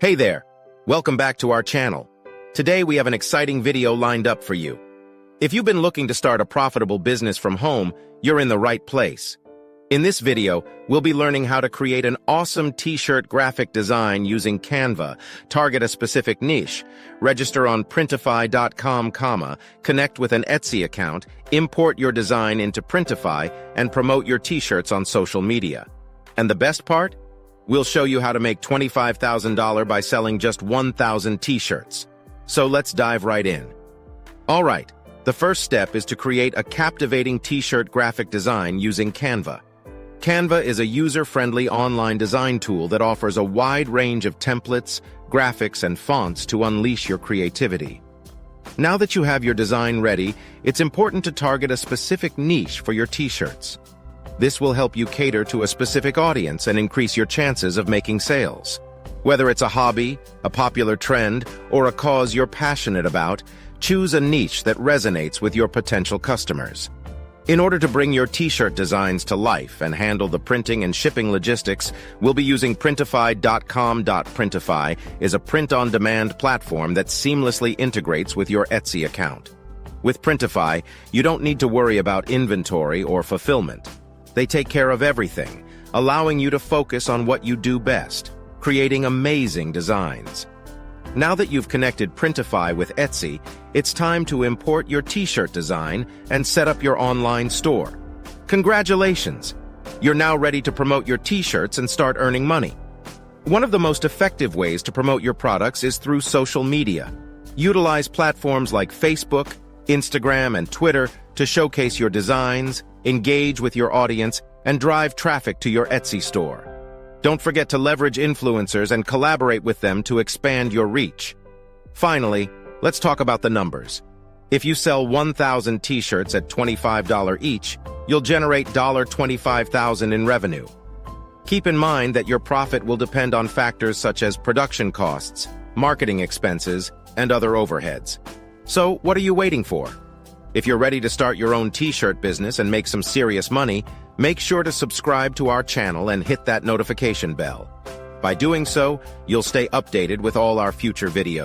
Hey there! Welcome back to our channel. Today we have an exciting video lined up for you. If you've been looking to start a profitable business from home, you're in the right place. In this video, we'll be learning how to create an awesome t-shirt graphic design using Canva, target a specific niche, register on printify.com, connect with an Etsy account, import your design into Printify, and promote your t-shirts on social media. And the best part? We'll show you how to make $25,000 by selling just 1,000 t-shirts. So let's dive right in. All right, the first step is to create a captivating t-shirt graphic design using Canva. Canva is a user-friendly online design tool that offers a wide range of templates, graphics, and fonts to unleash your creativity. Now that you have your design ready, it's important to target a specific niche for your t-shirts. This will help you cater to a specific audience and increase your chances of making sales. Whether it's a hobby, a popular trend, or a cause you're passionate about, choose a niche that resonates with your potential customers. In order to bring your t-shirt designs to life and handle the printing and shipping logistics, we'll be using printify.com. Printify is a print-on-demand platform that seamlessly integrates with your Etsy account. With Printify, you don't need to worry about inventory or fulfillment. They take care of everything, allowing you to focus on what you do best, creating amazing designs. Now that you've connected Printify with Etsy, it's time to import your t-shirt design and set up your online store. Congratulations! You're now ready to promote your t-shirts and start earning money. One of the most effective ways to promote your products is through social media. Utilize platforms like Facebook, Instagram, and Twitter to showcase your designs, engage with your audience, and drive traffic to your Etsy store. Don't forget to leverage influencers and collaborate with them to expand your reach. Finally, let's talk about the numbers. If you sell 1,000 t-shirts at $25 each, you'll generate $25,000 in revenue. Keep in mind that your profit will depend on factors such as production costs, marketing expenses, and other overheads. So, what are you waiting for? If you're ready to start your own t-shirt business and make some serious money, make sure to subscribe to our channel and hit that notification bell. By doing so, you'll stay updated with all our future videos.